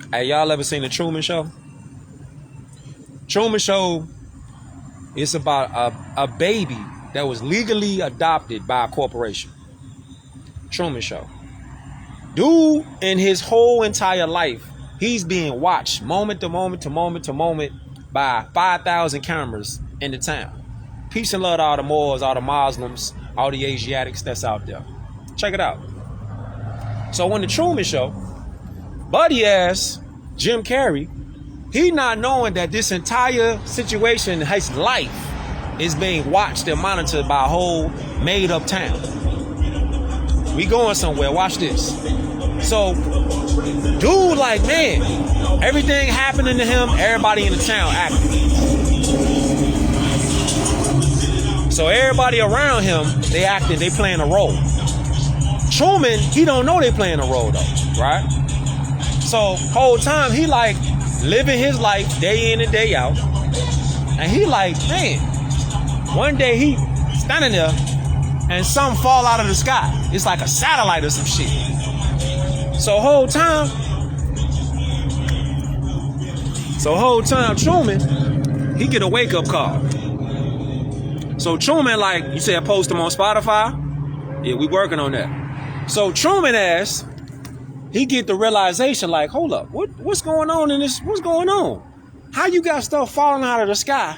Hey, y'all ever seen the Truman Show? Truman Show is about a baby that was legally adopted by a corporation. Truman Show. Dude, in his whole entire life, he's being watched moment to moment to moment to moment by 5,000 cameras in the town. Peace and love to all the Moors, all the Muslims, all the Asiatics that's out there. Check it out. So on the Truman Show, buddy ass Jim Carrey, he not knowing that this entire situation, his life, is being watched and monitored by a whole made up town. We going somewhere, watch this. So, dude, like, man, everything happening to him, everybody in the town acting. So everybody around him, they acting, they playing a role. Truman, he don't know they playing a role though, right? So whole time he like living his life day in and day out. And he like, man, one day he standing there and something fall out of the sky. It's like a satellite or some shit. So whole time Truman, he get a wake up call. So Truman, like, you said post him on Spotify? Yeah, we working on that. So Truman ass, he get the realization like, hold up, what's going on in this? What's going on? How you got stuff falling out of the sky?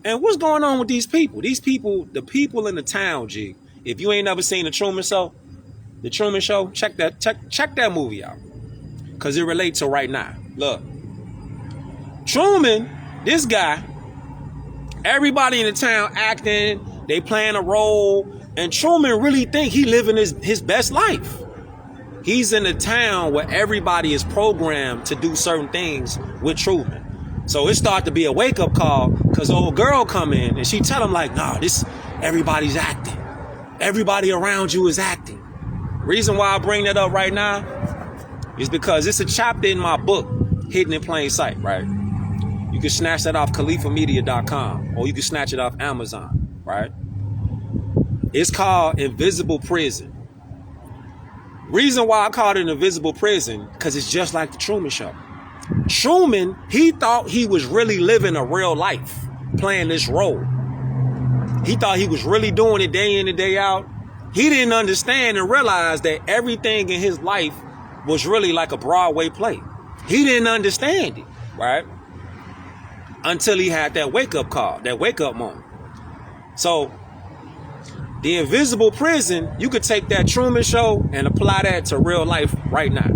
And what's going on with these people? These people, the people in the town, G. If you ain't never seen the Truman Show, check that movie out. Cause it relates to right now. Look. Truman, this guy, everybody in the town acting, they playing a role, and Truman really think he living his best life. He's in a town where everybody is programmed to do certain things with Truman. So it started to be a wake-up call because old girl come in and she tell him like, nah, everybody's acting. Everybody around you is acting. Reason why I bring that up right now is because it's a chapter in my book, Hidden in Plain Sight, right? You can snatch that off khalifamedia.com or you can snatch it off Amazon, right? It's called Invisible Prison. Reason why I called it Invisible Prison, because it's just like the Truman Show. Truman, he thought he was really living a real life, playing this role. He thought he was really doing it day in and day out. He didn't understand and realize that everything in his life was really like a Broadway play. He didn't understand it, right? Until he had that wake-up call, that wake-up moment. So, the Invisible Prison, you could take that Truman Show and apply that to real life right now.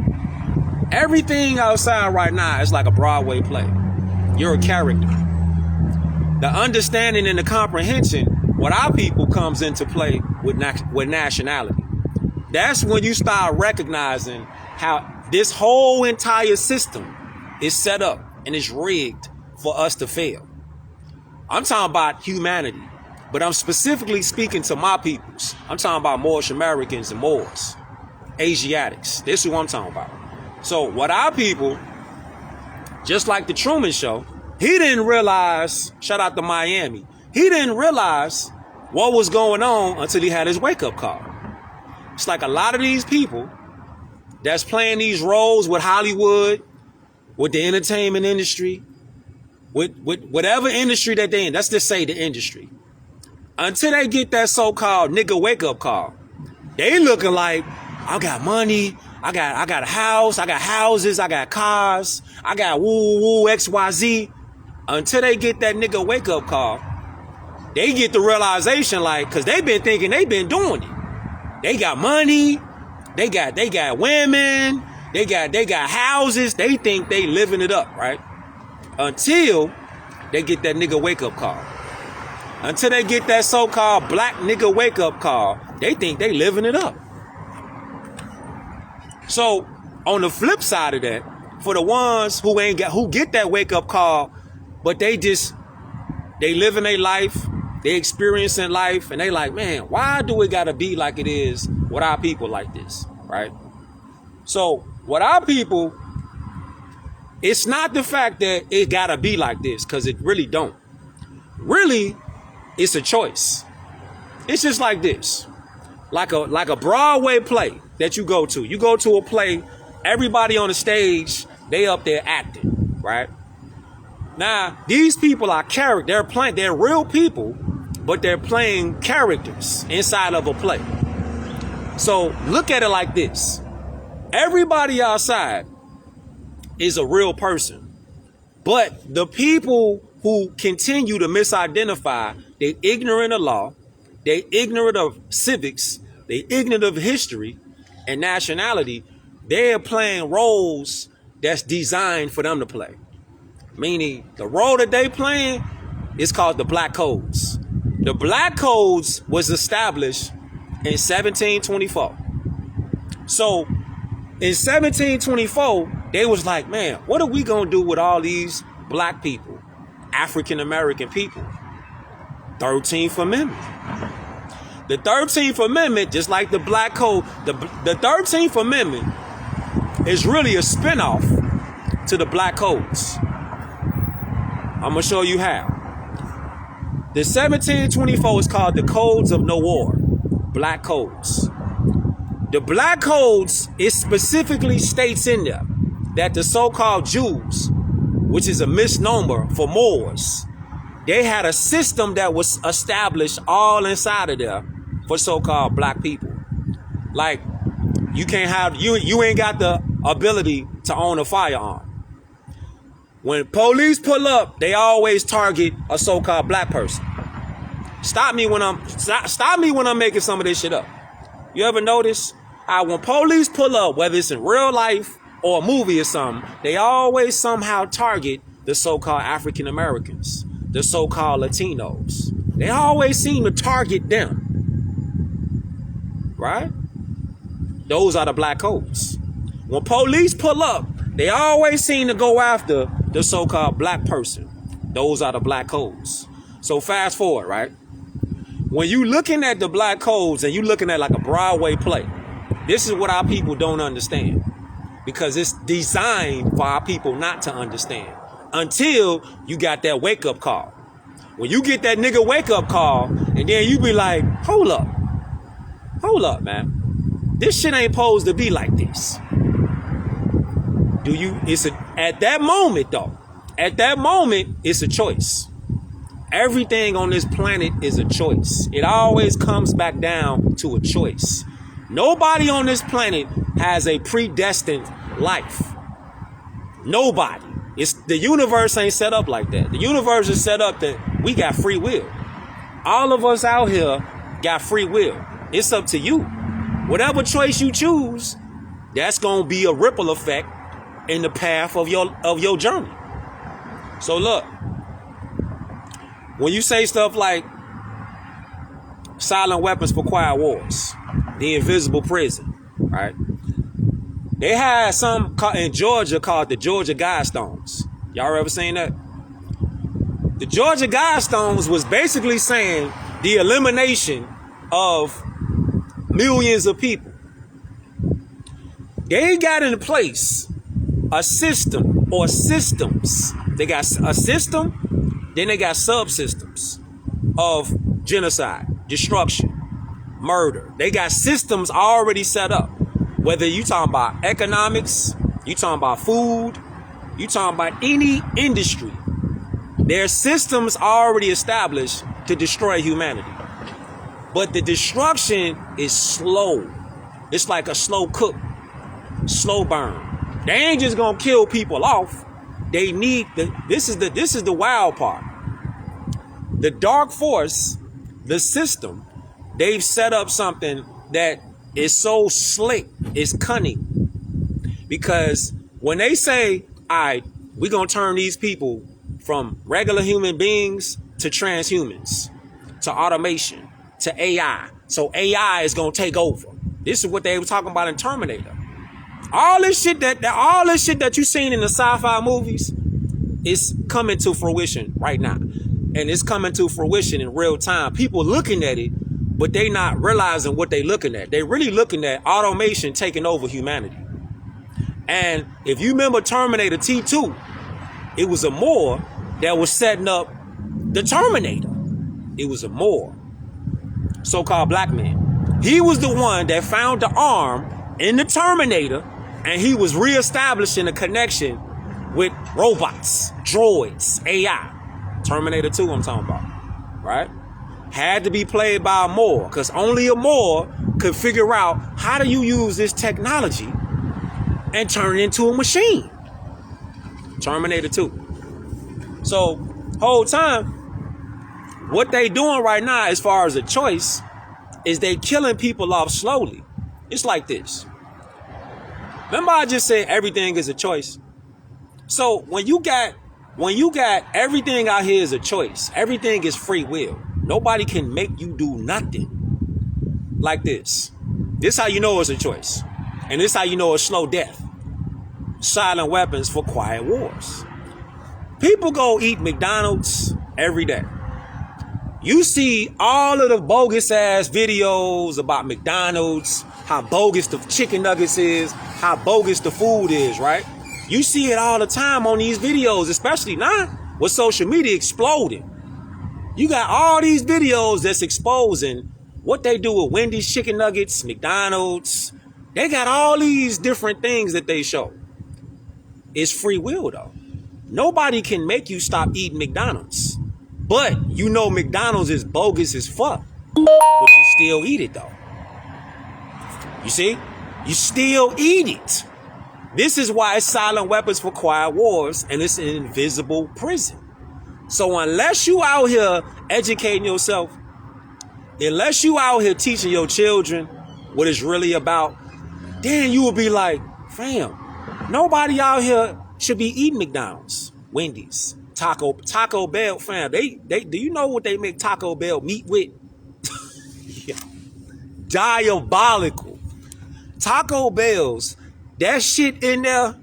Everything outside right now is like a Broadway play. You're a character. The understanding and the comprehension, what our people comes into play with nationality. That's when you start recognizing how this whole entire system is set up and is rigged for us to fail. I'm talking about humanity, but I'm specifically speaking to my peoples. I'm talking about Moorish Americans and Moors, Asiatics. This is who I'm talking about. So what our people, just like the Truman Show, he didn't realize, shout out to Miami, he didn't realize what was going on until he had his wake-up call. It's like a lot of these people that's playing these roles with Hollywood, with the entertainment industry, with whatever industry that they in, let's just say the industry. Until they get that so-called nigga wake-up call, they looking like, I got money, I got a house, I got houses, I got cars, I got woo XYZ. Until they get that nigga wake-up call, they get the realization like, cause they've been thinking they've been doing it. They got money, they got women, they got houses, they think they living it up, right? Until they get that nigga wake-up call. Until they get that so-called black nigga wake-up call, they think they living it up. So, on the flip side of that, for the ones who get that wake-up call, but they living their life, they experiencing life, and they like, man, why do it gotta be like it is with our people like this, right? So, with our people, it's not the fact that it gotta be like this, because it really don't. Really, it's a choice. It's just like this. Like a Broadway play that you go to. You go to a play, everybody on the stage, They up there acting, right? Now, these people are they're real people, but they're playing characters inside of a play. So look at it like this. Everybody outside is a real person, but the people who continue to misidentify, they ignorant of law, they ignorant of civics, they ignorant of history and nationality. They're playing roles that's designed for them to play. Meaning the role that they playing is called the Black Codes. The Black Codes was established in 1724. So in 1724, they was like, man, what are we gonna do with all these black people, African American people? 13th Amendment. The 13th Amendment, just like the Black Code, the 13th Amendment is really a spinoff to the Black Codes. I'm gonna show you how. The 1724 is called the Codes of No War, Black Codes. The Black Codes, it specifically states in there that the so-called Jews, which is a misnomer for Moors, they had a system that was established all inside of there for so-called black people. Like, you ain't got the ability to own a firearm. When police pull up, they always target a so-called black person. Stop me when I'm making some of this shit up. You ever notice how when police pull up, whether it's in real life or a movie or something, they always somehow target the so-called African Americans, the so-called Latinos. They always seem to target them. Right? Those are the Black Codes. When police pull up, they always seem to go after the so-called black person. Those are the Black Codes. So fast forward, right? When you looking at the Black Codes and you looking at like a Broadway play, this is what our people don't understand. Because it's designed for our people not to understand. Until you got that wake-up call. When you get that nigga wake-up call, and then you be like, hold up, man. This shit ain't supposed to be like this. At that moment, though, it's a choice. Everything on this planet is a choice. It always comes back down to a choice. Nobody on this planet has a predestined life. Nobody. The universe ain't set up like that. The universe is set up that we got free will. All of us out here got free will. It's up to you. Whatever choice you choose, that's gonna be a ripple effect in the path of your journey. So look, when you say stuff like silent weapons for quiet wars, the invisible prison, right? They had some in Georgia called the Georgia Guidestones. Y'all ever seen that? The Georgia Guidestones was basically saying the elimination of millions of people. They got in place a system or systems. They got a system, then they got subsystems of genocide, destruction, murder. They got systems already set up. Whether you talking about economics, you talking about food, you talking about any industry, there's systems already established to destroy humanity. But the destruction is slow. It's like a slow cook, slow burn. They ain't just gonna kill people off. They need this is the wild part. The dark force, the system, they've set up something that is so slick, it's cunning. Because when they say, all right, we're gonna turn these people from regular human beings to transhumans, to automation, to AI. So AI is gonna take over. This is what they were talking about in Terminator. All this shit that you seen in the sci-fi movies is coming to fruition right now. And it's coming to fruition in real time. People looking at it, but they not realizing what they looking at. They really looking at automation taking over humanity. And if you remember Terminator T2, it was a Moor that was setting up the Terminator. It was a Moor, so-called black man. He was the one that found the arm in the Terminator And he was reestablishing a connection with robots, droids, AI. Terminator 2 I'm talking about, right? Had to be played by a Moor, because only a Moor could figure out how do you use this technology and turn it into a machine. Terminator 2. So, whole time, what they doing right now as far as a choice is they killing people off slowly. It's like this. Remember I just said everything is a choice? So when you got everything out here is a choice, everything is free will. Nobody can make you do nothing. Like this. This how you know it's a choice. And this how you know it's slow death. Silent weapons for quiet wars. People go eat McDonald's every day. You see all of the bogus ass videos about McDonald's, how bogus the chicken nuggets is, how bogus the food is, right? You see it all the time on these videos, especially now with social media exploding. You got all these videos that's exposing what they do with Wendy's chicken nuggets, McDonald's. They got all these different things that they show. It's free will though. Nobody can make you stop eating McDonald's. But you know McDonald's is bogus as fuck. But you still eat it though. You see? You still eat it. This is why it's silent weapons for quiet wars, and it's an invisible prison. So unless you out here educating yourself, unless you out here teaching your children what it's really about, then you will be like, fam, nobody out here should be eating McDonald's, Wendy's, Taco Bell, fam. They do you know what they make Taco Bell meat with? Yeah. Diabolical. Taco Bells, that shit in there,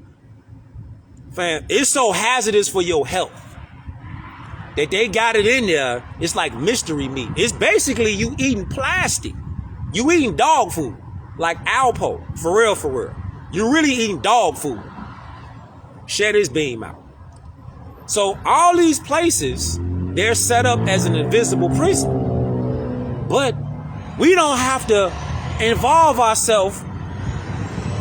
fam, it's so hazardous for your health that they got it in there. It's like mystery meat. It's basically you eating plastic. You eating dog food, like Alpo, for real, for real. You really eating dog food. Share this beam out. So all these places, they're set up as an invisible prison. But we don't have to involve ourselves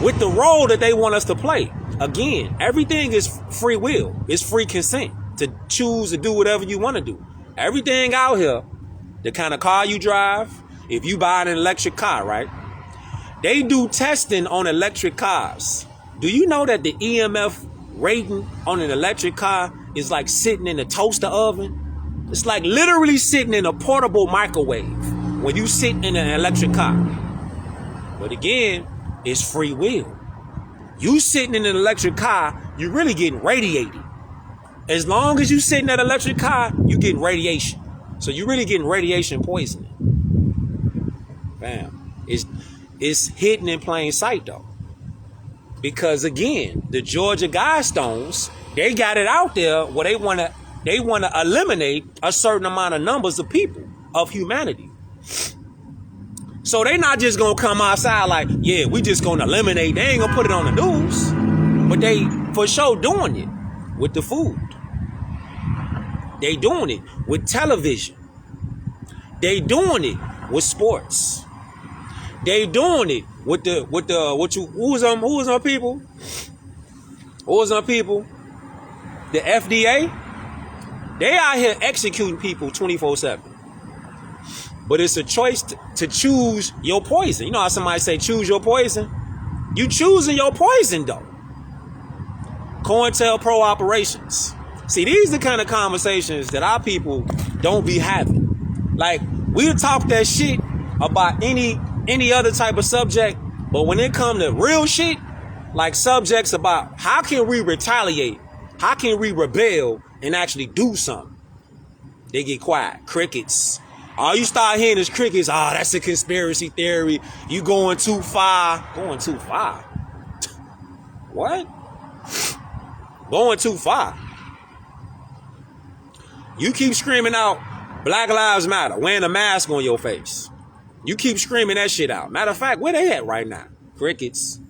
with the role that they want us to play. Again, everything is free will. It's free consent to choose to do whatever you want to do. Everything out here, the kind of car you drive, if you buy an electric car, right? They do testing on electric cars. Do you know that the EMF rating on an electric car is like sitting in a toaster oven? It's like literally sitting in a portable microwave when you sit in an electric car. But again, it's free will. You sitting in an electric car, you're really getting radiated. As long as you sit in that electric car, you getting radiation. So you're really getting radiation poisoning. Bam. It's hidden in plain sight though. Because again, the Georgia Guidestones, they got it out there where they want to eliminate a certain amount of numbers of people, of humanity. So they not just gonna come outside like, yeah, we just gonna eliminate. They ain't gonna put it on the news, but they for sure doing it with the food. They doing it with television. They doing it with sports. They doing it with who's on people? Who's on people? The FDA. They out here executing people 24/7. But it's a choice to choose your poison. You know how somebody say choose your poison? You choosing your poison though. COINTELPRO operations. See, these are the kind of conversations that our people don't be having. Like, we'll talk that shit about any other type of subject, but when it come to real shit, like subjects about how can we retaliate, how can we rebel and actually do something, they get quiet. Crickets. All you start hearing is crickets. Oh, that's a conspiracy theory. You going too far. Going too far? What? Going too far. You keep screaming out Black Lives Matter, wearing a mask on your face. You keep screaming that shit out. Matter of fact, where they at right now? Crickets.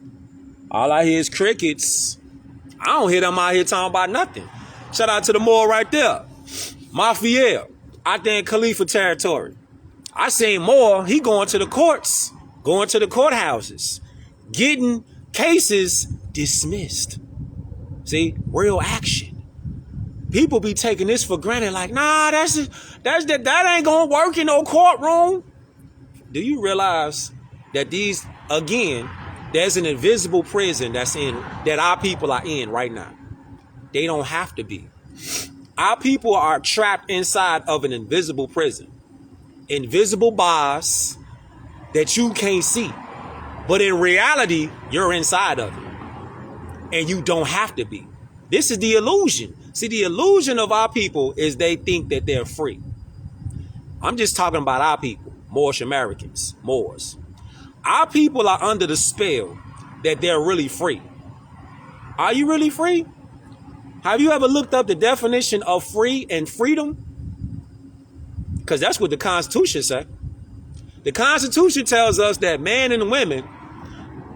All I hear is crickets. I don't hear them out here talking about nothing. Shout out to the mall right there. Mafia. Out there in Khalifa territory. I seen more. He going to the courts, going to the courthouses, getting Cases dismissed. See, real action. People be taking this for granted, like, nah, that ain't gonna work in no courtroom. Do you realize that there's an invisible prison that our people are in right now? They don't have to be. Our people are trapped inside of an invisible prison. Invisible bars that you can't see. But in reality, you're inside of it. And you don't have to be. This is the illusion. See, the illusion of our people is they think that they're free. I'm just talking about our people, Moorish Americans, Moors. Our people are under the spell that they're really free. Are you really free? Have you ever looked up the definition of free and freedom? Because that's what the Constitution says. The Constitution tells us that men and women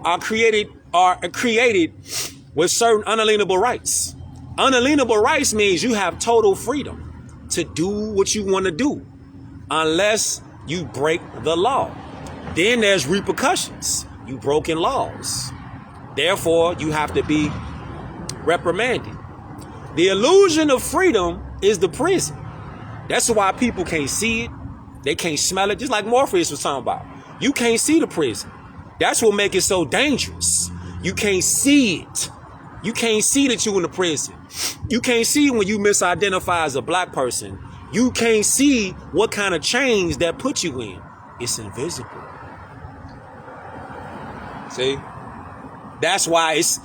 are created with certain unalienable rights. Unalienable rights means you have total freedom to do what you want to do unless you break the law. Then there's repercussions. You broken laws. Therefore, you have to be reprimanded. The illusion of freedom is the prison. That's why people can't see it. They can't smell it. Just like Morpheus was talking about. You can't see the prison. That's what makes it so dangerous. You can't see it. You can't see that you're in the prison. You can't see when you misidentify as a black person. You can't see what kind of chains that put you in. It's invisible. See? That's why it's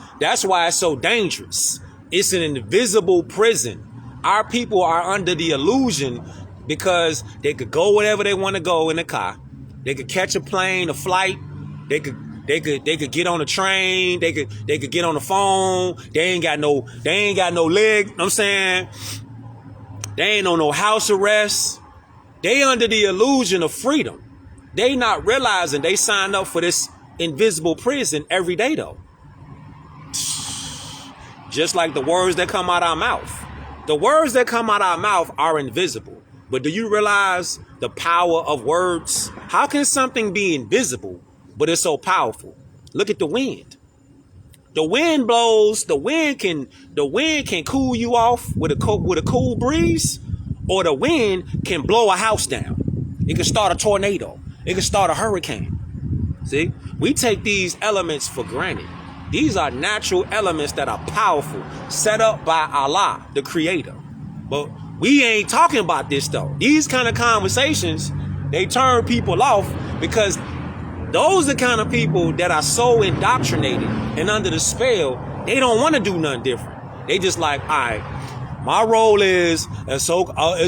so dangerous. It's an invisible prison. Our people are under the illusion because they could go wherever they want to go in a car. They could catch a plane, a flight. They could get on a train. They could get on the phone. They ain't got no leg. You know what I'm saying? They ain't on no house arrest. They under the illusion of freedom. They not realizing they signed up for this invisible prison every day though. Just like the words that come out our mouth. The words that come out our mouth are invisible. But do you realize the power of words? How can something be invisible, but it's so powerful? Look at the wind. The wind blows. The wind can cool you off with a cool breeze, or the wind can blow a house down. It can start a tornado. It can start a hurricane. See, we take these elements for granted. These are natural elements that are powerful, set up by Allah, the Creator. But we ain't talking about this though. These kind of conversations, they turn people off because those are the kind of people that are so indoctrinated and under the spell, they don't want to do nothing different. They just like, all right, my role is as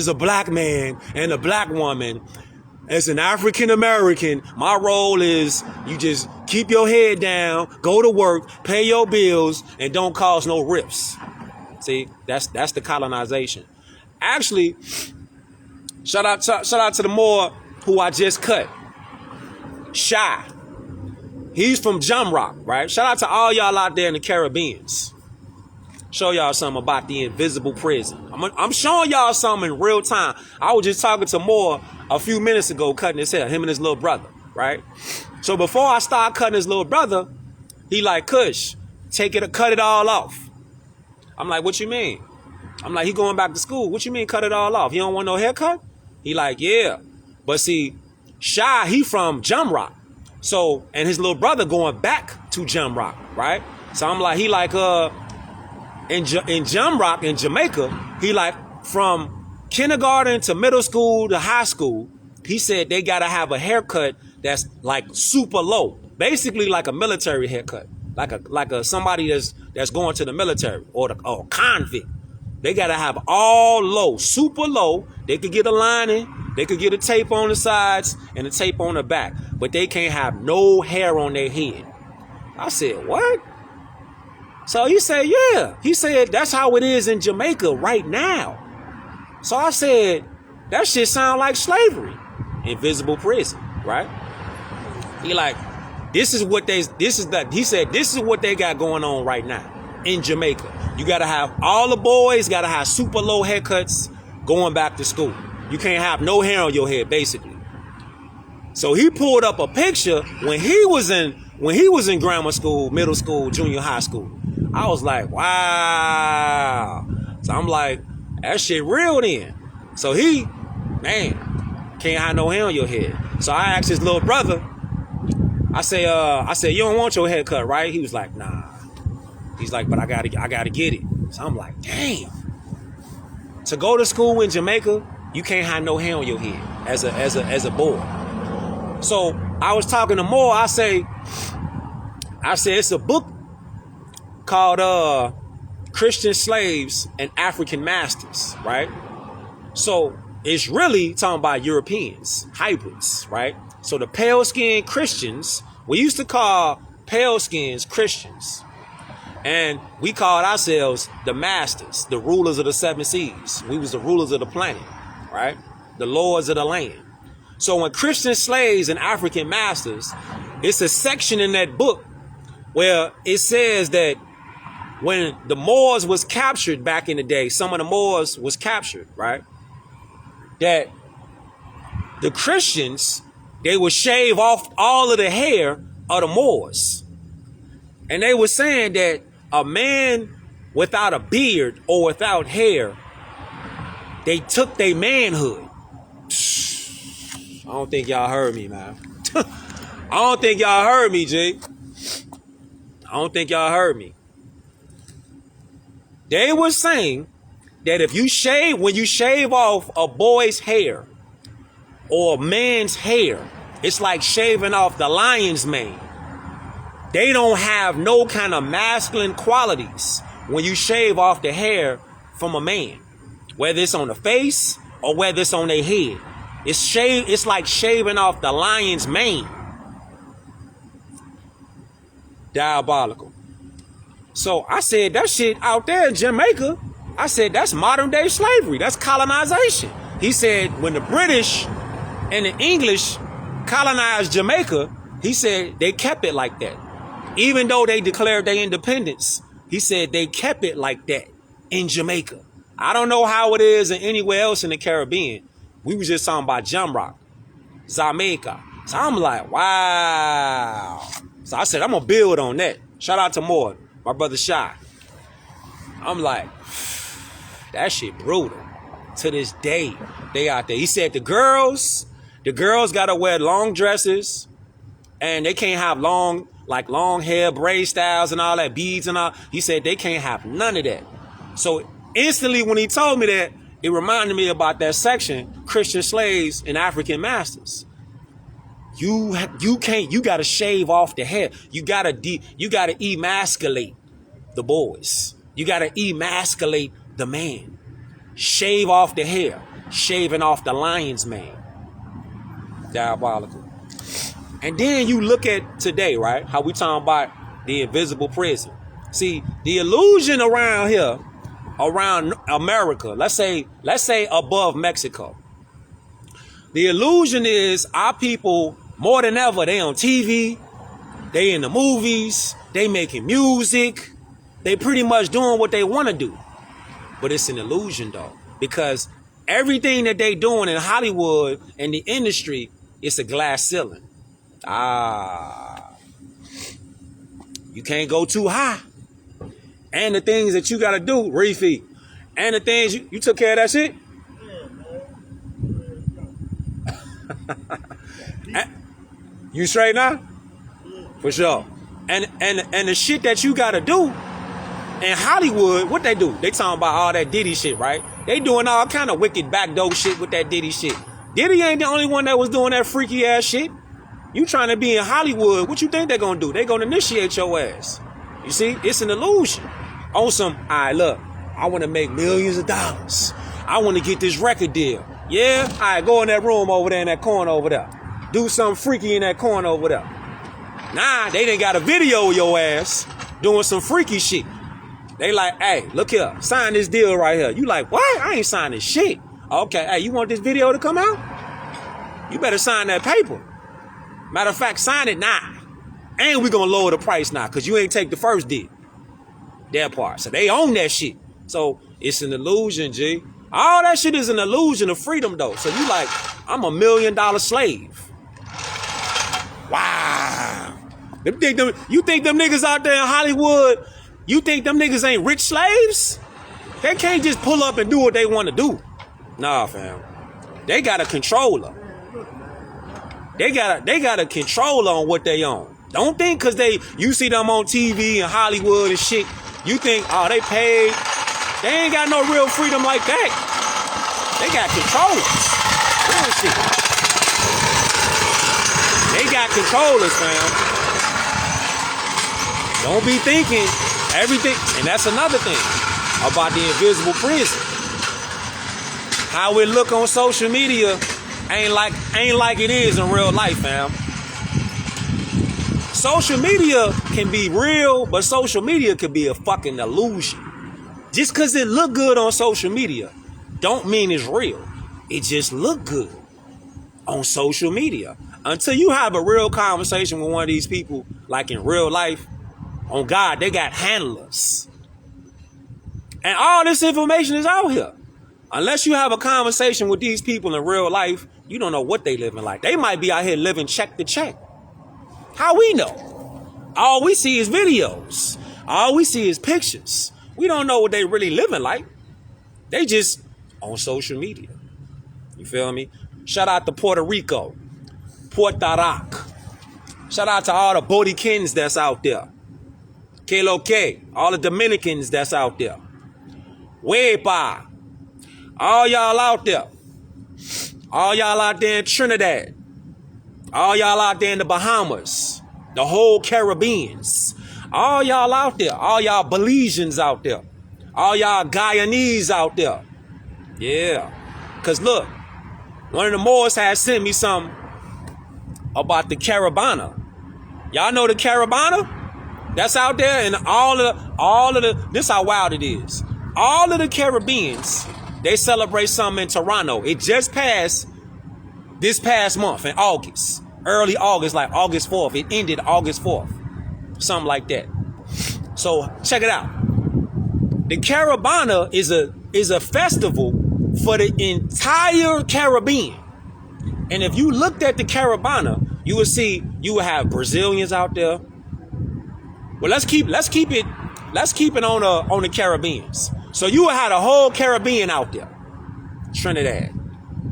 a black man and a black woman. As an African American, my role is you just keep your head down, go to work, pay your bills, and don't cause no rifts. See, that's the colonization. Actually, shout out to the Moor who I just cut. Shy. He's from Jamrock, right? Shout out to all y'all out there in the Caribbeans. Show y'all something about the invisible prison. I'm showing y'all something in real time. I was just talking to Moore a few minutes ago, cutting his hair, him and his little brother, right? So before I start cutting his little brother, he like, Kush, cut it all off. I'm like, what you mean? I'm like, he going back to school. What you mean cut it all off? He don't want no haircut? He like, yeah. But see, Shy, he from Jamrock. So, and his little brother going back to Jamrock, right? So I'm like, he like, in Jamrock, in Jamaica, he like from kindergarten to middle school to high school, he said they got to have a haircut that's like super low, basically like a military haircut, like a somebody that's going to the military or a convict. They got to have all low, super low. They could get a lining, they could get a tape on the sides and a tape on the back, but they can't have no hair on their head. I said, what? So he said, yeah. He said, that's how it is in Jamaica right now. So I said, that shit sound like slavery. Invisible prison, right? He like, he said, this is what they got going on right now in Jamaica. You got to have all the boys got to have super low haircuts going back to school. You can't have no hair on your head, basically. So he pulled up a picture when he was in when he was in grammar school, middle school, junior high school, I was like, wow. So I'm like, that shit real then. So he, man, can't have no hair on your head. So I asked his little brother, I said, you don't want your hair cut, right? He was like, nah. He's like, but I gotta get it. So I'm like, damn. To go to school in Jamaica, you can't have no hair on your head as a boy. So I was talking to Moore. I said it's a book called Christian Slaves and African Masters, right? So it's really talking about Europeans, hybrids, right? So the pale-skinned Christians, we used to call pale-skins Christians. And we called ourselves the masters, the rulers of the seven seas. We was the rulers of the planet, right? The lords of the land. So when Christian slaves and African masters, it's a section in that book where it says that when the Moors was captured back in the day, some of the Moors was captured, right? That the Christians, they would shave off all of the hair of the Moors. And they were saying that a man without a beard or without hair, they took their manhood. I don't think y'all heard me, man. I don't think y'all heard me, G. I don't think y'all heard me. They were saying that when you shave off a boy's hair or a man's hair, it's like shaving off the lion's mane. They don't have no kind of masculine qualities when you shave off the hair from a man, whether it's on the face or whether it's on their head. It's like shaving off the lion's mane. Diabolical. So I said, that shit out there in Jamaica, I said, that's modern day slavery. That's colonization. He said, when the British and the English colonized Jamaica, he said they kept it like that. Even though they declared their independence, he said they kept it like that in Jamaica. I don't know how it is in anywhere else in the Caribbean. We was just talking about Jamrock, Jamaica. So I'm like, wow. So I said, I'm going to build on that. Shout out to Moore, my brother Shy. I'm like, that shit brutal. To this day, they out there. He said the girls got to wear long dresses and they can't have long hair, braid styles and all that, beads and all. He said they can't have none of that. So instantly when he told me that, it reminded me about that section, Christian slaves and African masters. You got to shave off the hair. You got to emasculate the boys. You got to emasculate the man. Shave off the hair, shaving off the lion's mane. Diabolical. And then you look at today, right? How we talking about the invisible prison. See, the illusion around here, around America, let's say above Mexico. The illusion is our people, more than ever, they on TV, they in the movies, they making music, they pretty much doing what they want to do. But it's an illusion though, because everything that they doing in Hollywood and the industry, it's a glass ceiling. You can't go too high. And the things that you got to do, refeed. And the things you took care of that shit? You straight now? For sure. And the shit that you got to do in Hollywood, what they do? They talking about all that Diddy shit, right? They doing all kind of wicked backdoor shit with that Diddy shit. Diddy ain't the only one that was doing that freaky ass shit. You trying to be in Hollywood, what you think they're going to do? They're going to initiate your ass. You see, it's an illusion. On some, all right, look, I want to make millions of dollars. I want to get this record deal. Yeah? All right, go in that room over there in that corner over there. Do something freaky in that corner over there. Nah, they done got a video of your ass doing some freaky shit. They like, hey, look here, sign this deal right here. You like, what? I ain't signing shit. Okay, hey, you want this video to come out? You better sign that paper. Matter of fact, sign it now. And we're going to lower the price now because you ain't take the first deal. That part. So they own that shit. So it's an illusion, G. All that shit is an illusion of freedom, though. So you like, I'm $1 million slave. Wow. You think them niggas out there in Hollywood, you think them niggas ain't rich slaves? They can't just pull up and do what they want to do. Nah, fam. They got a controller. They got a controller on what they own. Don't think because you see them on TV and Hollywood and shit, you think, oh, they paid. They ain't got no real freedom like that. They got controllers. Real shit. They got controllers, fam. Don't be thinking everything. And that's another thing about the invisible prison. How it look on social media ain't like it is in real life, fam. Social media can be real, but social media could be a fucking illusion. Just because it look good on social media don't mean it's real. It just look good on social media. Until you have a real conversation with one of these people, like in real life, on God, they got handlers. And all this information is out here. Unless you have a conversation with these people in real life, you don't know what they living like. They might be out here living check to check. How we know? All we see is videos. All we see is pictures. We don't know what they really living like. They just on social media. You feel me? Shout out to Puerto Rico, Puerto Rico. Shout out to all the Bodicans that's out there. Que lo que, all the Dominicans that's out there. Wepa. All y'all out there. All y'all out there in Trinidad. All y'all out there in the Bahamas. The whole Caribbeans. All y'all out there. All y'all Belizeans out there. All y'all Guyanese out there. Yeah. Because look, one of the Moors had sent me something about the Caravana. Y'all know the Caravana? That's out there, and all of the this how wild it is. All of the Caribbeans, they celebrate something in Toronto. It just passed this past month in August. Early August, like August 4th. It ended August 4th. Something like that. So check it out. The Caravana is a festival for the entire Caribbean. And if you looked at the Caravana, you would see you would have Brazilians out there. Well, let's keep it on the Caribbeans. So you would have the whole Caribbean out there. Trinidad,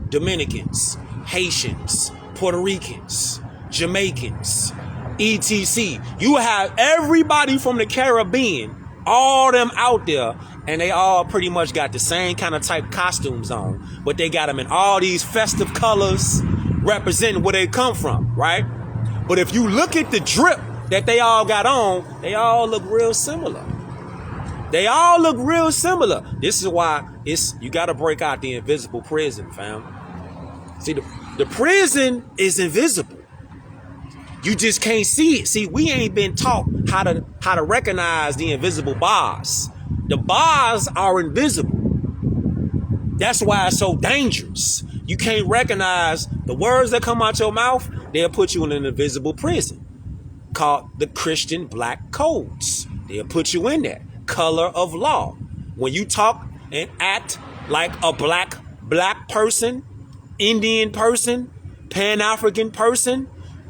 Dominicans, Haitians, Puerto Ricans, Jamaicans, etc. You have everybody from the Caribbean, all them out there, and they all pretty much got the same kind of type costumes on, but they got them in all these festive colors representing where they come from, right? But if you look at the drip that they all got on, they all look real similar. They all look real similar. This is why you got to break out the invisible prison, fam. See, the prison is invisible. You just can't see it. See, we ain't been taught how to recognize the invisible bars. The bars are invisible. That's why it's so dangerous. You can't recognize the words that come out your mouth. They'll put you in an invisible prison called the Christian Black Codes. They'll put you in there. Color of law. When you talk and act like a black person, Indian person, Pan-African person,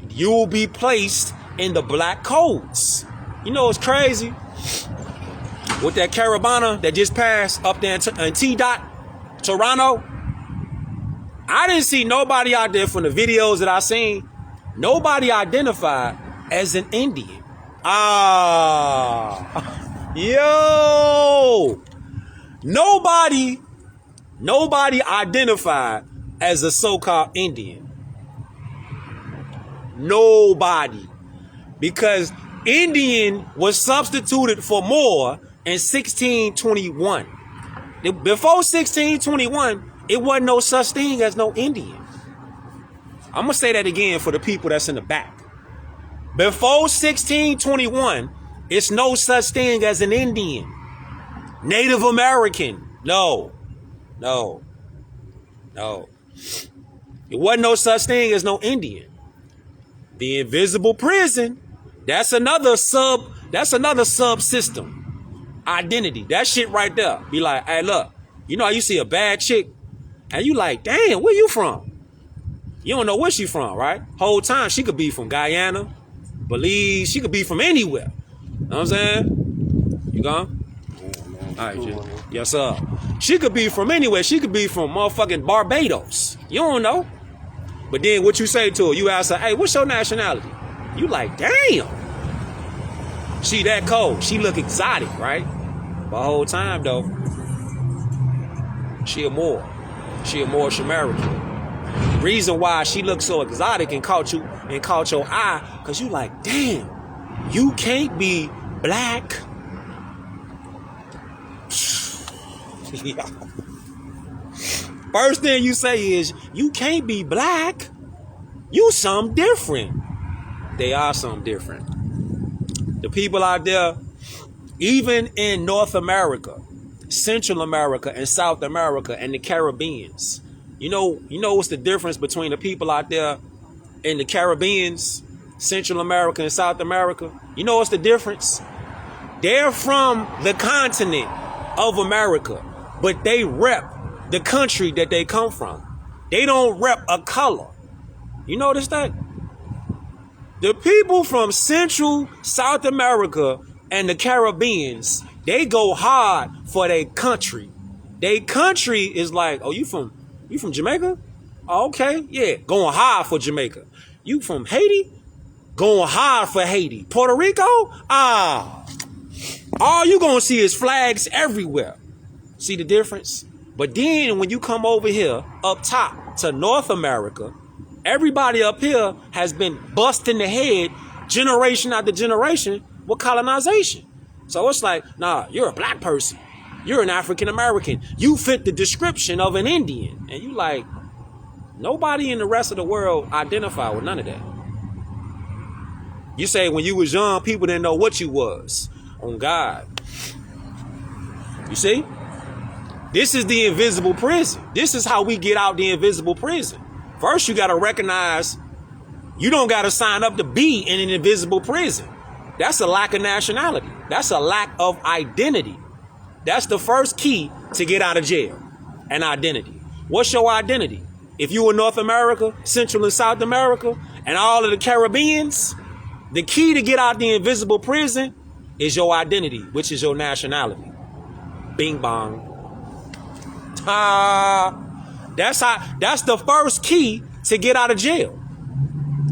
you'll be placed in the black codes. You know, it's crazy. With that Caravana that just passed up there in T-Dot, Toronto, I didn't see nobody out there from the videos that I seen. Nobody identified as an Indian. Yo, nobody identified as a so-called Indian. Nobody. Because Indian was substituted for Moor in 1621. Before 1621, it wasn't no such thing as no Indian. I'm going to say that again for the people that's in the back. Before 1621, it's no such thing as an Indian. Native American. No. It wasn't no such thing as no Indian. The invisible prison, that's another subsystem. Identity. That shit right there. Be like, hey, look, you know how you see a bad chick and you like, damn, where you from? You don't know where she from, right? Whole time she could be from Guyana, Belize. She could be from anywhere. You know what I'm saying? You gone? Yeah, man. All right, Cool, G. Yes, sir. She could be from anywhere. She could be from motherfucking Barbados. You don't know. But then what you say to her, you ask her, hey, what's your nationality? You like, damn. She that cold. She look exotic, right? The whole time, though, she a Moor. She a Moorish American. Reason why she looks so exotic and caught your eye, because you like, damn, you can't be black. First thing you say is, you can't be black. You something different. They are something different. The people out there, even in North America, Central America, and South America, and the Caribbeans, you know what's the difference between the people out there in the Caribbeans, Central America, and South America? You know what's the difference? They're from the continent of America, but they rep the country that they come from. They don't rep a color. You notice that? The people from Central South America and the Caribbeans, they go hard for their country. Their country is like, oh, you from Jamaica? Oh, okay, yeah, going hard for Jamaica. You from Haiti? Going hard for Haiti. Puerto Rico? All you gonna see is flags everywhere. See the difference? But then when you come over here up top to North America, everybody up here has been busting the head generation after generation with colonization. So it's like, nah, you're a black person. You're an African American. You fit the description of an Indian. And you like, nobody in the rest of the world identify with none of that. You say when you was young, people didn't know what you was. On God. You see? This is the invisible prison. This is how we get out the invisible prison. First, you got to recognize you don't got to sign up to be in an invisible prison. That's a lack of nationality. That's a lack of identity. That's the first key to get out of jail. An identity. What's your identity? If you were North America, Central and South America, and all of the Caribbeans, the key to get out the invisible prison is your identity, which is your nationality. Bing bong. That's the first key to get out of jail.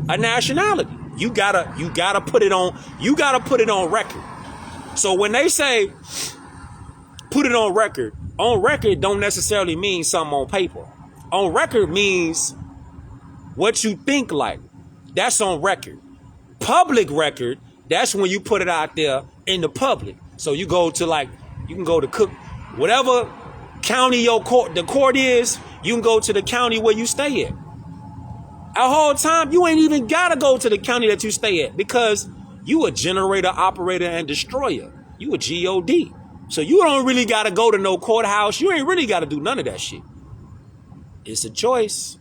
A nationality. You gotta put it on record. So when they say put it on record don't necessarily mean something on paper. On record means what you think like. That's on record. Public record, that's when you put it out there in the public. So you can go to Cook, whatever county the court is, you can go to the county where you stay at. A whole time, you ain't even gotta go to the county that you stay at because you a generator, operator, and destroyer. You a GOD. So you don't really gotta go to no courthouse. You ain't really gotta do none of that shit. It's a choice.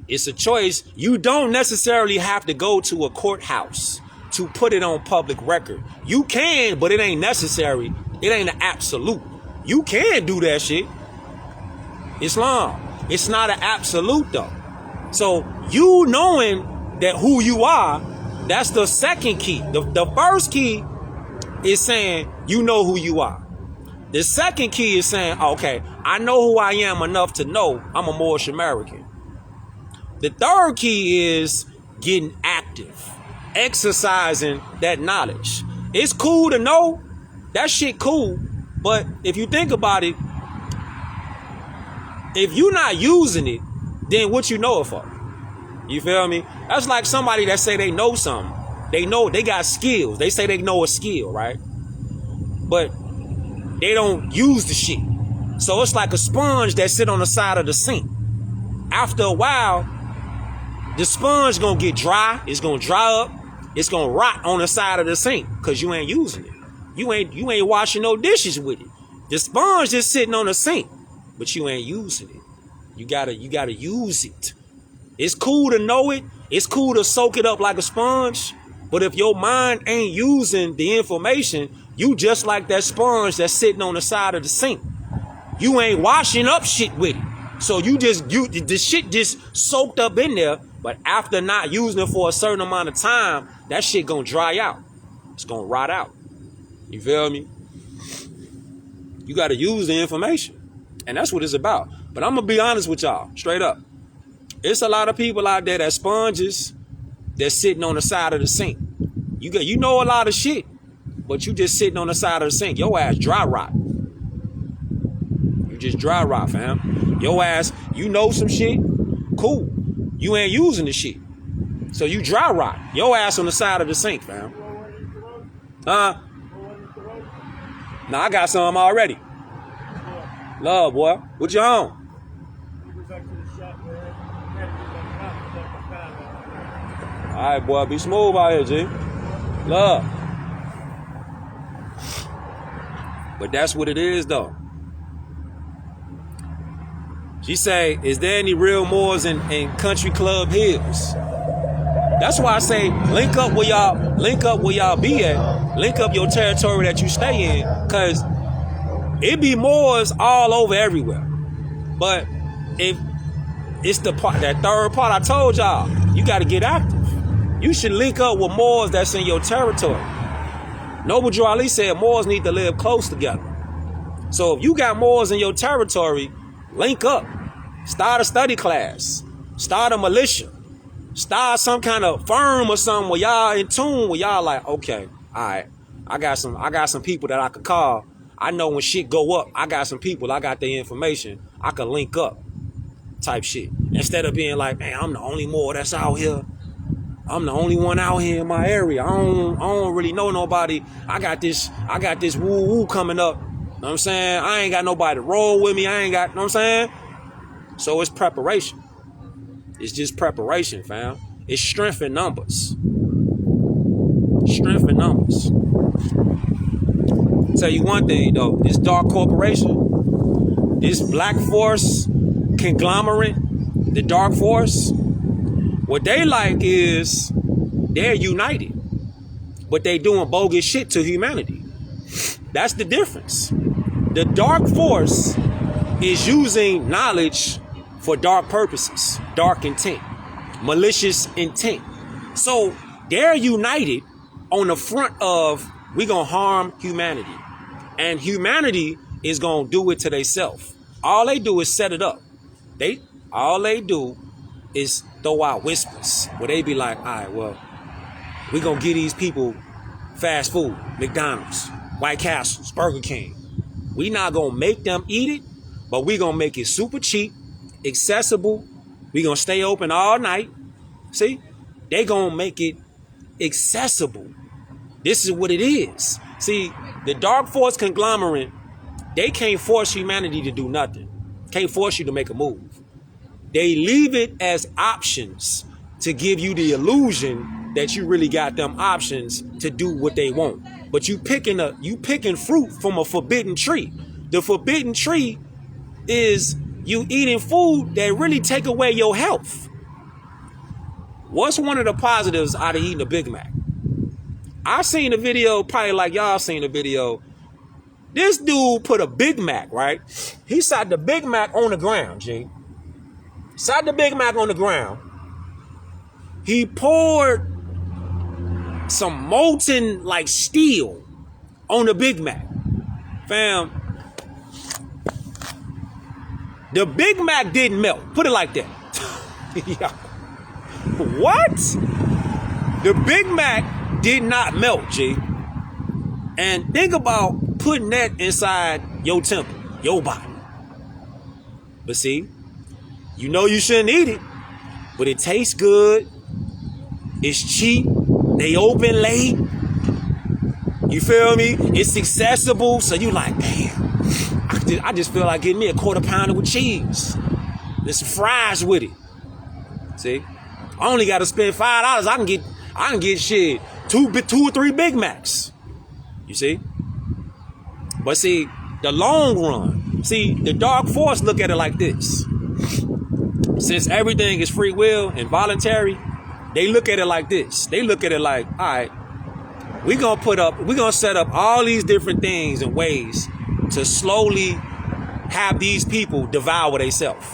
It's a choice. You don't necessarily have to go to a courthouse to put it on public record. You can, but it ain't necessary. It ain't an absolute. You can do that shit. Islam. It's not an absolute though. So you knowing that who you are, that's the second key. The first key is saying you know who you are. The second key is saying, okay, I know who I am enough to know I'm a Moorish American. The third key is getting active, exercising that knowledge. It's cool to know, that shit cool, but if you think about it, if you're not using it, then what you know it for? You feel me? That's like somebody that say they know something. They know they got skills. They say they know a skill, right? But they don't use the shit. So it's like a sponge that sit on the side of the sink. After a while, the sponge gonna get dry. It's gonna dry up. It's gonna rot on the side of the sink because you ain't using it. You ain't washing no dishes with it. The sponge just sitting on the sink, but you ain't using it. You gotta use it. It's cool to know it. It's cool to soak it up like a sponge. But if your mind ain't using the information, you just like that sponge that's sitting on the side of the sink. You ain't washing up shit with it. So the shit just soaked up in there But after not using it for a certain amount of time, that shit gonna dry out. It's gonna rot out. You feel me? You gotta use the information. And that's what it's about. But I'm gonna be honest with y'all, straight up. It's a lot of people out there that sponges that's sitting on the side of the sink. You know a lot of shit, but you just sitting on the side of the sink. Your ass dry rot. You just dry rot, fam. Your ass, you know some shit, cool. You ain't using the shit. So you dry rot. Your ass on the side of the sink, fam. Nah, I got some already. Love, boy. What you on? Alright, boy. Be smooth out here, G. Love. But that's what it is, though. She say, is there any real Moors in Country Club Hills? That's why I say link up where y'all be at. Link up your territory that you stay in, cause it be Moors all over everywhere. But if it's that third part I told y'all, you gotta get active. You should link up with Moors that's in your territory. Noble Drew Ali said Moors need to live close together. So if you got Moors in your territory, link up. Start a study class. Start a militia. Start some kind of firm or something where y'all in tune, where y'all like, okay, all right, I got some people that I could call. I know when shit go up, I got some people, I got their information, I can link up type shit. Instead of being like, man, I'm the only Moor that's out here. I'm the only one out here in my area. I don't really know nobody. I got this woo-woo coming up. Know what I'm saying? I ain't got nobody to roll with me. I ain't got, know what I'm saying? So it's preparation. It's just preparation, fam. It's strength in numbers. Strength in numbers. Tell you one thing, though. This dark corporation, this black force conglomerate, the dark force, what they like is they're united, but they doing bogus shit to humanity. That's the difference. The dark force is using knowledge for dark purposes, dark intent, malicious intent. So they're united on the front of we gonna harm humanity, and humanity is gonna do it to themselves. All they do is set it up. All they do is throw out whispers where they be like, all right, well, we gonna give these people fast food, McDonald's, White Castles, Burger King. We not gonna make them eat it, but we gonna make it super cheap, accessible. We gonna stay open all night. See, they gonna make it accessible. This is what it is. See, the dark force conglomerate, they can't force humanity to do nothing. Can't force you to make a move. They leave it as options to give you the illusion that you really got them options to do what they want. But you picking fruit from a forbidden tree. The forbidden tree is you eating food that really take away your health. What's one of the positives out of eating a Big Mac? I seen a video, probably like y'all seen a video. This dude put a Big Mac, right? He sat the Big Mac on the ground, G. Sat the Big Mac on the ground. He poured some molten like steel on the Big Mac. Fam, the Big Mac didn't melt. Put it like that. Yeah. What? The Big Mac did not melt, G. And think about putting that inside your temple, your body. But see, you know you shouldn't eat it, but it tastes good. It's cheap. They open late. You feel me? It's accessible. So you like, damn, I just feel like getting me a quarter pounder with cheese. There's some fries with it. See? I only got to spend $5. I can get shit, two or three Big Macs. You see? But see, the long run. See, the dark force look at it like this. Since everything is free will and voluntary, they look at it like this. They look at it like, all right, we're gonna set up all these different things and ways to slowly have these people devour themselves.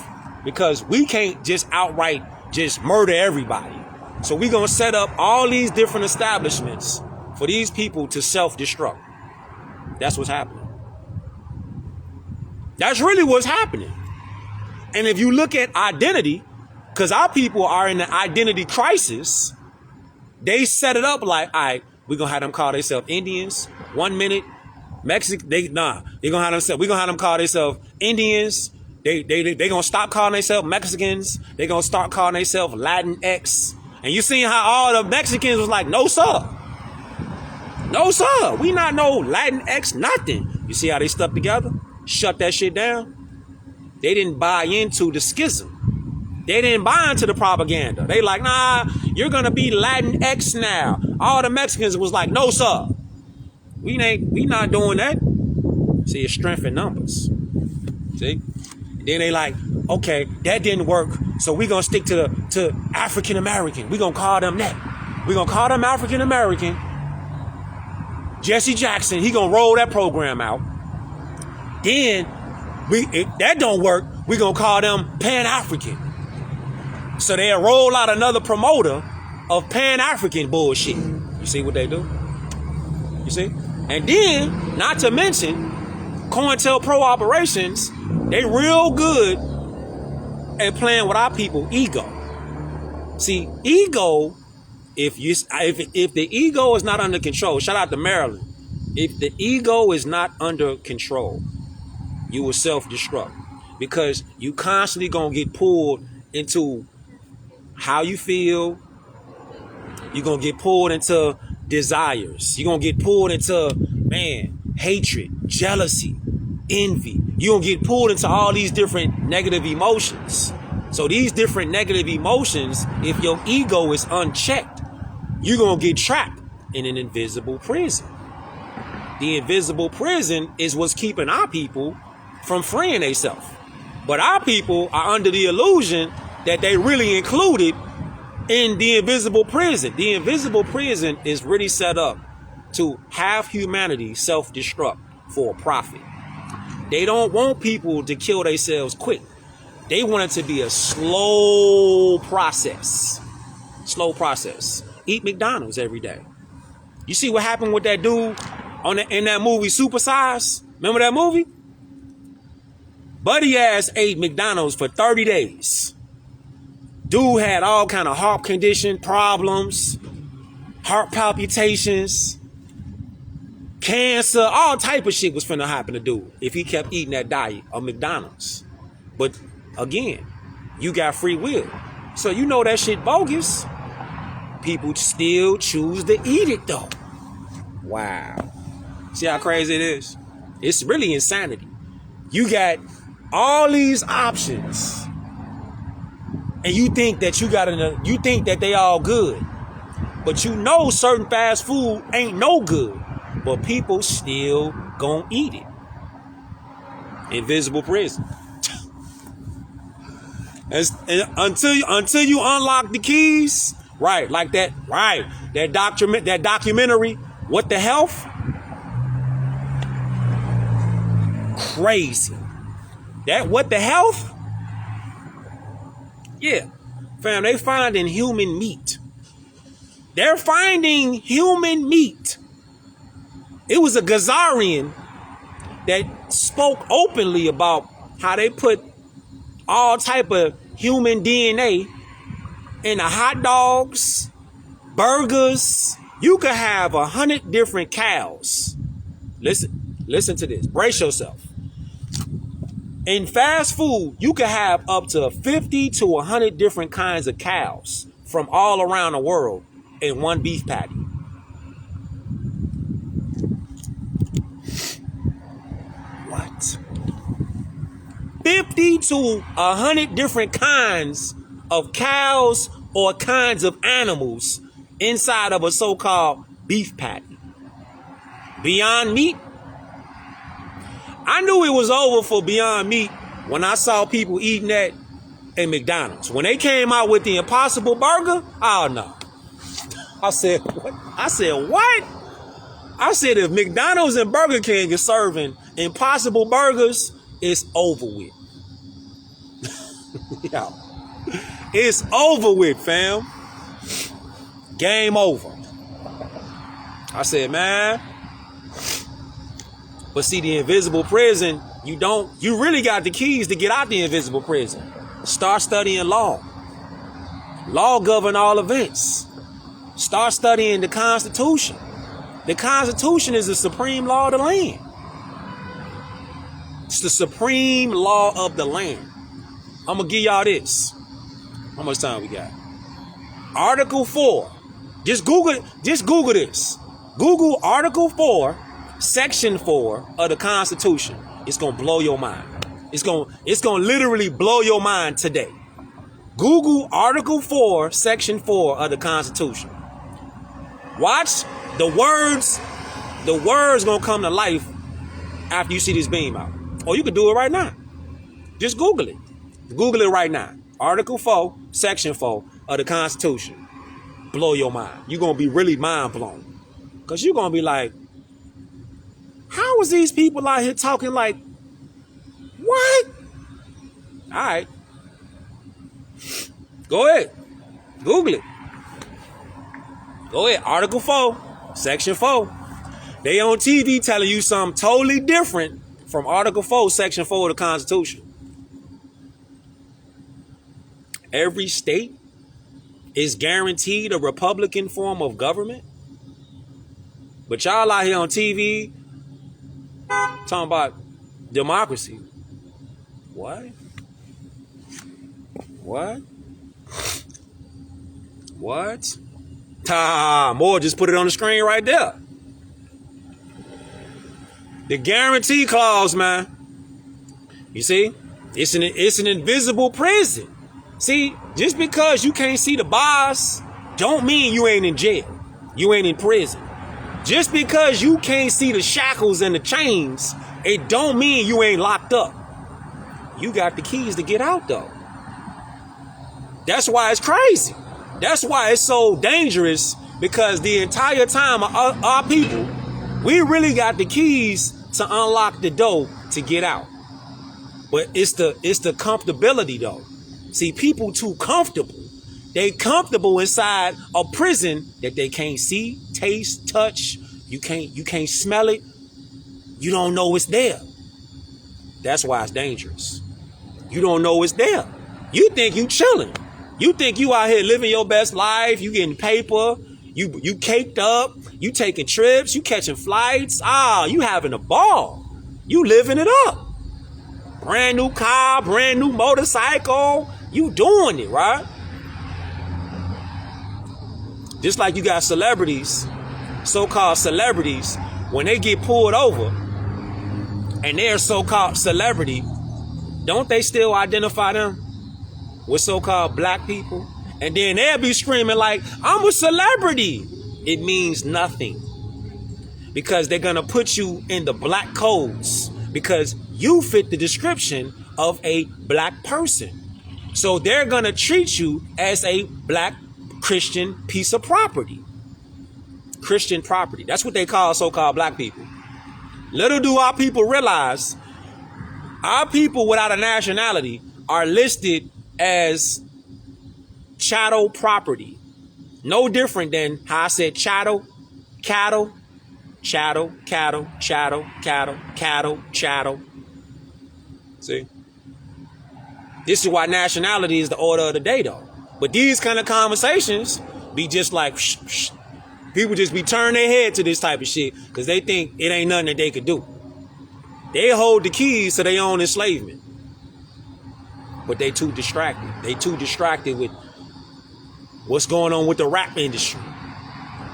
Because we can't just outright just murder everybody. So we're going to set up all these different establishments for these people to self-destruct. That's what's happening. That's really what's happening. And if you look at identity, because our people are in an identity crisis, they set it up like, all right, we're going to have them call themselves Indians 1 minute. Mexican, we're going to have them call themselves Indians. They going to stop calling themselves Mexicans. They going to start calling themselves Latinx. And you seen how all the Mexicans was like, no, sir. No, sir. We not no Latinx, nothing. You see how they stuck together? Shut that shit down. They didn't buy into the schism. They didn't buy into the propaganda. They like, nah, you're going to be Latinx now. All the Mexicans was like, no, sir. We not doing that. See, it's strength in numbers. See? Then they like, okay, that didn't work. So we're going to stick to African American. We're going to call them that. We're going to call them African American. Jesse Jackson, he going to roll that program out. Then, if that don't work, we're going to call them Pan-African. So they'll roll out another promoter of Pan-African bullshit. You see what they do? You see? And then, not to mention, COINTELPRO operations, they real good at playing with our people ego. See, ego, if the ego is not under control, shout out to Maryland. If the ego is not under control, you will self-destruct, because you constantly gonna get pulled into how you feel. You're gonna get pulled into desires. You're gonna get pulled into, hatred, jealousy, envy. You're gonna get pulled into all these different negative emotions. So these different negative emotions, if your ego is unchecked, you're gonna get trapped in an invisible prison. The invisible prison is what's keeping our people from freeing themselves. But our people are under the illusion that they really included in the invisible prison. The invisible prison is really set up to have humanity self-destruct for a profit. They don't want people to kill themselves quick. They want it to be a slow process. Slow process. Eat McDonald's every day. You see what happened with that dude in that movie Super Size? Remember that movie? Buddy ass ate McDonald's for 30 days. Dude had all kind of heart condition problems, heart palpitations, cancer, all type of shit was finna happen to dude if he kept eating that diet of McDonald's. But again, you got free will. So you know that shit bogus. People still choose to eat it though. Wow. See how crazy it is? It's really insanity. You got all these options, and you think that you think that they all good, but you know certain fast food ain't no good, but people still gonna eat it. Invisible prison. Until you unlock the keys, right? Like that, right? That documentary, What the Health? Crazy. That What the Health? Yeah. Fam, they finding human meat. They're finding human meat. It was a Gazarian that spoke openly about how they put all type of human DNA in the hot dogs, burgers. You could have 100 different cows. Listen to this. Brace yourself. In fast food, you can have up to 50 to 100 different kinds of cows from all around the world in one beef patty. What? 50 to 100 different kinds of cows or kinds of animals inside of a so-called beef patty. Beyond Meat? I knew it was over for Beyond Meat when I saw people eating that in McDonald's. When they came out with the Impossible Burger, oh no. I said, what? I said, if McDonald's and Burger King is serving Impossible Burgers, it's over with. Yo, It's over with, fam. Game over. I said, man. But see, the invisible prison, you really got the keys to get out the invisible prison. Start studying law. Law govern all events. Start studying the Constitution. The Constitution is the supreme law of the land. It's the supreme law of the land. I'm going to give y'all this. How much time we got? Article 4. Just Google this. Google Article 4, Section 4 of the Constitution. It's going to blow your mind. It's going to literally blow your mind today. Google Article 4, Section 4 of the Constitution. Watch the words going to come to life after you see this beam out. Or you can do it right now. Just Google it. Google it right now. Article 4, Section 4 of the Constitution. Blow your mind. You're going to be really mind blown. Because you're going to be like, how is these people out here talking like, what? All right. Go ahead. Google it. Go ahead. Article 4, Section 4. They on TV telling you something totally different from Article 4, Section 4 of the Constitution. Every state is guaranteed a Republican form of government. But y'all out here on TV talking about democracy. What? What? What? More just put it on the screen right there. The guarantee clause, man. You see? It's an invisible prison. See, just because you can't see the bars, don't mean you ain't in jail. You ain't in prison. Just because you can't see the shackles and the chains, it don't mean you ain't locked up. You got the keys to get out, though. That's why it's crazy. That's why it's so dangerous, because the entire time our people, we really got the keys to unlock the door to get out. But it's the comfortability, though. See, people too comfortable. They comfortable inside a prison that they can't see, taste, touch. You can't smell it. You don't know it's there. That's why it's dangerous. You don't know it's there. You think you chilling. You think you out here living your best life. You getting paper. You caked up. You taking trips. You catching flights. You having a ball. You living it up. Brand new car, brand new motorcycle. You doing it, right? Just like you got celebrities, so-called celebrities, when they get pulled over and they're so-called celebrity, don't they still identify them with so-called black people? And then they'll be screaming like, I'm a celebrity. It means nothing. Because they're going to put you in the black codes because you fit the description of a black person. So they're going to treat you as a black Christian piece of property. Christian property. That's what they call so-called black people. Little do our people realize, our people without a nationality are listed as chattel property. No different than how I said chattel, cattle, chattel, cattle, chattel, cattle, cattle, chattel. See? This is why nationality is the order of the day, though. But these kind of conversations be just like, shh, shh. People just be turning their head to this type of shit because they think it ain't nothing that they could do. They hold the keys to their own enslavement. But they too distracted. They too distracted with what's going on with the rap industry.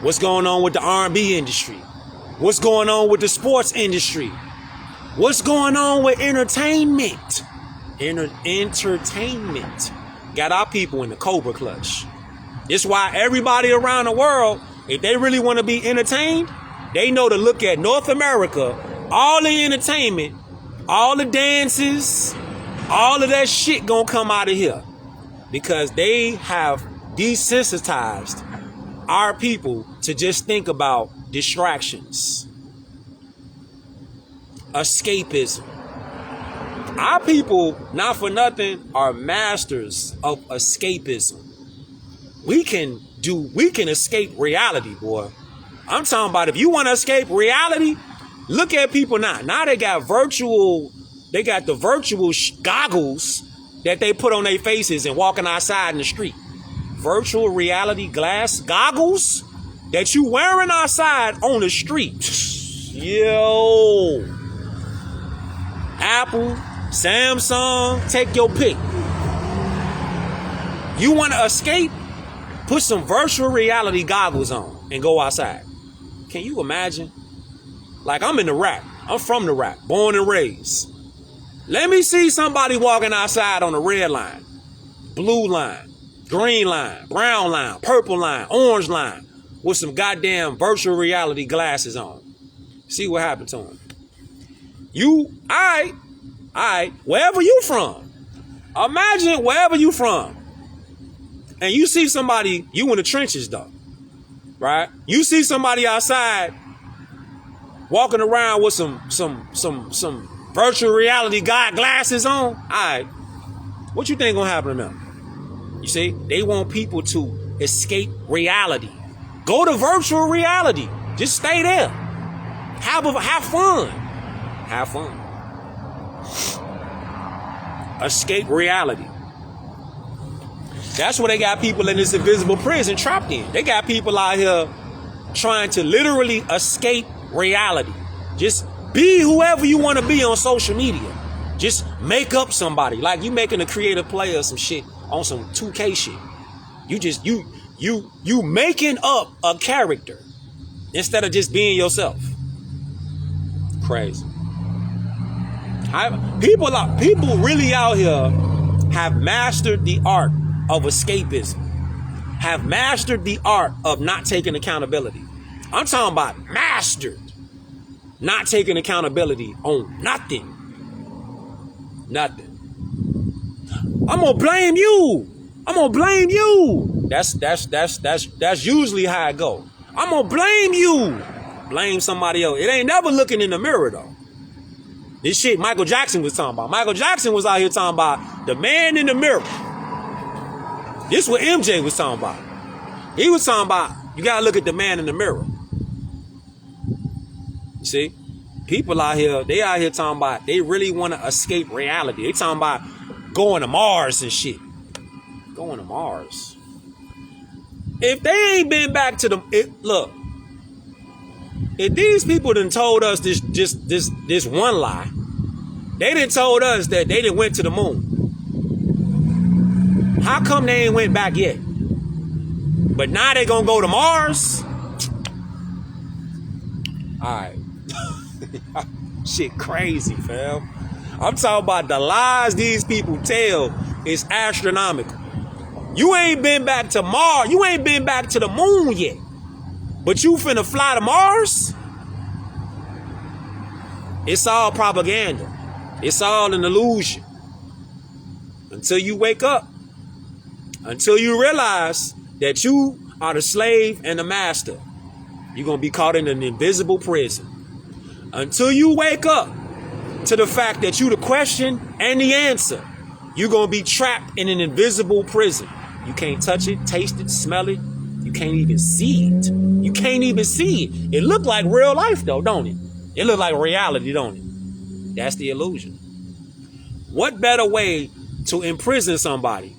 What's going on with the R&B industry. What's going on with the sports industry. What's going on with entertainment. Entertainment. Got our people in the cobra clutch. It's why everybody around the world, if they really want to be entertained, they know to look at North America, all the entertainment, all the dances, all of that shit gonna come out of here. Because they have desensitized our people to just think about distractions. Escapism. Our people, not for nothing, are masters of escapism. We can escape reality, boy. I'm talking about if you want to escape reality, look at people now. Now they got the virtual goggles that they put on their faces and walking outside in the street. Virtual reality glass goggles that you wearing outside on the street. Yo. Apple, Samsung, take your pick. You want to escape? Put some virtual reality goggles on and go outside. Can you imagine? Like, I'm in the rap. I'm from the rap, born and raised. Let me see somebody walking outside on the red line, blue line, green line, brown line, purple line, orange line, with some goddamn virtual reality glasses on. See what happened to him. Wherever you from, imagine wherever you from, and you see somebody, you in the trenches though, right? You see somebody outside walking around with some virtual reality glasses on. All right, what you think gonna happen to them? You see, they want people to escape reality. Go to virtual reality. Just stay there. Have fun. Have fun. Escape reality. That's where they got people in this invisible prison trapped in. They got people out here trying to literally escape reality. Just be whoever you want to be on social media. Just make up somebody. Like you making a creative play or some shit on some 2K shit. You making up a character instead of just being yourself. Crazy. People really out here have mastered the art of escapism. Have mastered the art of not taking accountability. I'm talking about mastered. Not taking accountability on nothing. Nothing. I'm gonna blame you. I'm gonna blame you. That's usually how it go. I'm gonna blame you. Blame somebody else. It ain't never looking in the mirror though. This shit Michael Jackson was talking about. Michael Jackson was out here talking about the man in the mirror. This is what MJ was talking about. He was talking about you gotta look at the man in the mirror. You see? People out here, they out here talking about they really want to escape reality. They talking about going to Mars and shit. Going to Mars. If they ain't been back to look. If these people done told us this one lie, they done told us that they done went to the moon. How come they ain't went back yet? But now they gonna go to Mars? Alright. Shit crazy, fam. I'm talking about the lies these people tell is astronomical. You ain't been back to Mars. You ain't been back to the moon yet. But you finna fly to Mars? It's all propaganda. It's all an illusion. Until you wake up. Until you realize that you are the slave and the master. You're going to be caught in an invisible prison. Until you wake up to the fact that you the question and the answer, you're going to be trapped in an invisible prison. You can't touch it, taste it, smell it. You can't even see it. You can't even see it. It look like real life though, don't it? It look like reality, don't it? That's the illusion. What better way to imprison somebody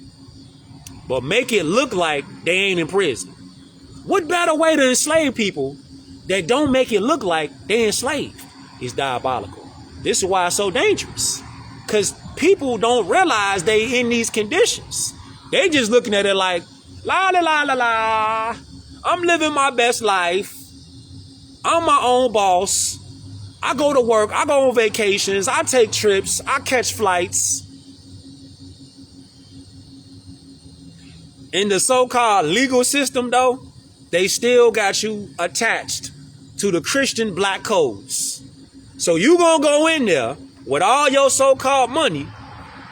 but make it look like they ain't in prison? What better way to enslave people that don't make it look like they enslaved? It's diabolical. This is why it's so dangerous. Because people don't realize they in these conditions. They just looking at it like, la la la la la. I'm living my best life. I'm my own boss. I go to work. I go on vacations. I take trips. I catch flights. In the so-called legal system, though, they still got you attached to the Christian black codes. So you gonna go in there with all your so-called money,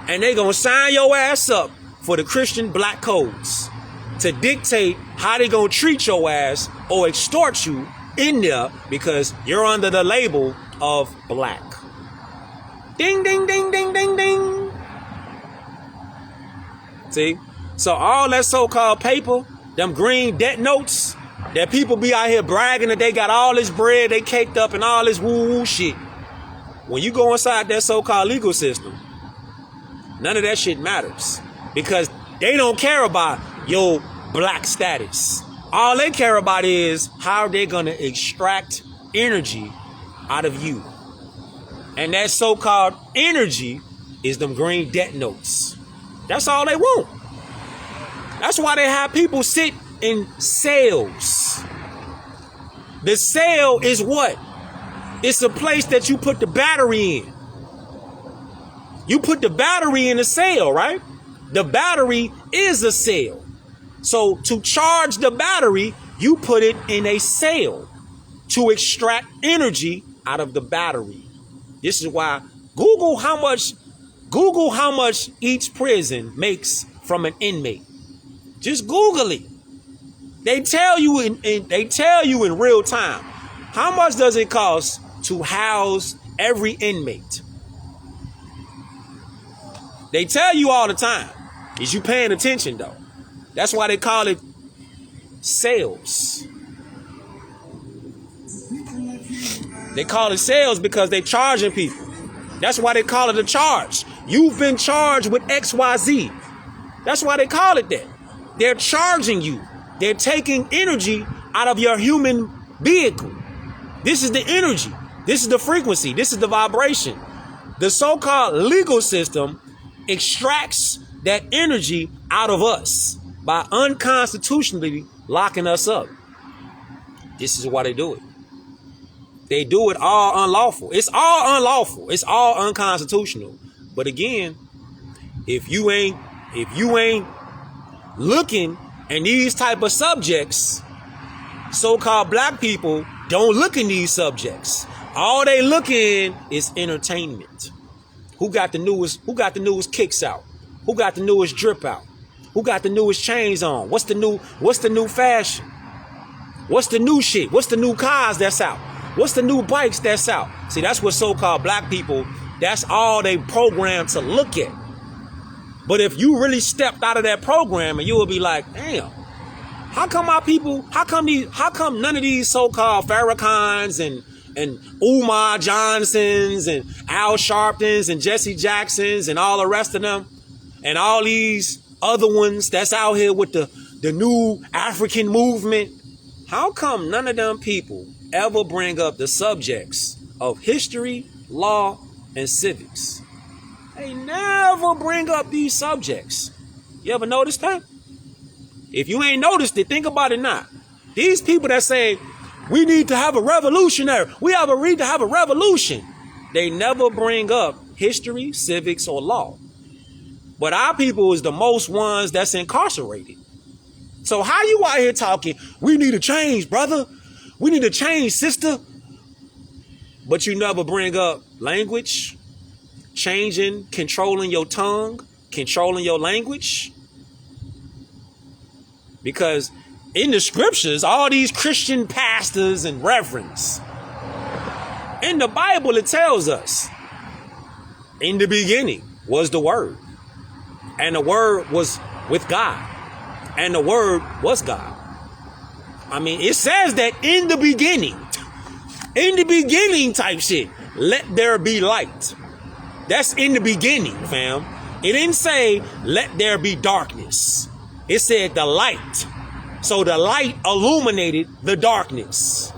and they gonna sign your ass up for the Christian black codes to dictate how they gonna treat your ass or extort you in there because you're under the label of black. Ding, ding, ding, ding, ding, ding. See? So all that so-called paper, them green debt notes, that people be out here bragging that they got all this bread, they caked up and all this woo-woo shit. When you go inside that so-called legal system, none of that shit matters. Because they don't care about your black status. All they care about is how they're going to extract energy out of you. And that so-called energy is them green debt notes. That's all they want. That's why they have people sit in cells. The cell is what? It's a place that you put the battery in. You put the battery in a cell, right? The battery is a cell. So to charge the battery, you put it in a cell to extract energy out of the battery. This is why Google how much each prison makes from an inmate. Just Google it. They tell you in real time. How much does it cost to house every inmate? They tell you all the time. Is you paying attention though? That's why they call it sales. They call it sales because they charging people. That's why they call it a charge. You've been charged with XYZ. That's why they call it that. They're charging you. They're taking energy out of your human vehicle. This is the energy. This is the frequency. This is the vibration. The so-called legal system extracts that energy out of us by unconstitutionally locking us up. This is why they do it. They do it all unlawful. It's all unlawful. It's all unconstitutional. But again, if you ain't looking in these type of subjects, so-called black people don't look in these subjects. All they look in is entertainment. Who got the newest kicks out? Who got the newest drip out? Who got the newest chains on? What's the new fashion? What's the new shit? What's the new cars that's out? What's the new bikes that's out? See, that's what so-called black people, that's all they programmed to look at. But if you really stepped out of that program, and you will be like, damn, how come none of these so-called Farrakhan's and Umar Johnsons and Al Sharptons and Jesse Jacksons and all the rest of them and all these other ones that's out here with the new African movement, how come none of them people ever bring up the subjects of history, law, and civics? They never bring up these subjects. You ever notice that? If you ain't noticed it, think about it now. These people that say, we need to have a revolutionary, we need to have a revolution, they never bring up history, civics, or law. But our people is the most ones that's incarcerated. So how you out here talking, we need to change, brother? We need to change, sister. But you never bring up language, changing, controlling your tongue, controlling your language. Because in the scriptures, all these Christian pastors and reverends, in the Bible, it tells us, in the beginning was the Word, and the Word was with God, and the Word was God. I mean, it says that in the beginning type shit, let there be light. That's in the beginning, fam. It didn't say, let there be darkness. It said the light. So the light illuminated the darkness.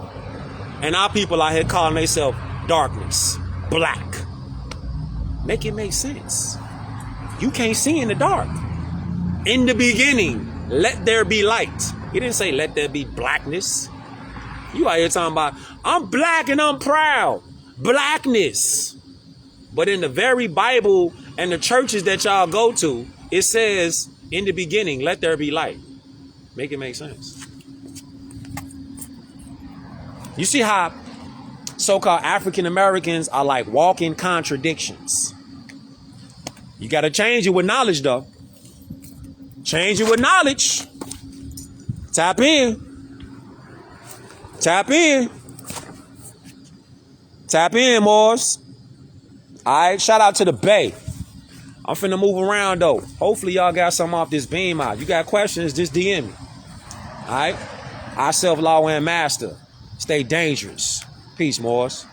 And our people out here calling themselves darkness, black. Make it make sense. You can't see in the dark. In the beginning, let there be light. He didn't say let there be blackness. You out here talking about, I'm black and I'm proud. Blackness. But in the very Bible and the churches that y'all go to, it says, in the beginning, let there be light. Make it make sense. You see how so-called African Americans are like walking contradictions. You got to change it with knowledge, though. Change it with knowledge. Tap in. Tap in. Tap in, Morse. All right, shout out to the Bay. I'm finna move around though. Hopefully y'all got something off this beam out. You got questions, just DM me. All right, I self-law and master. Stay dangerous. Peace, Morris.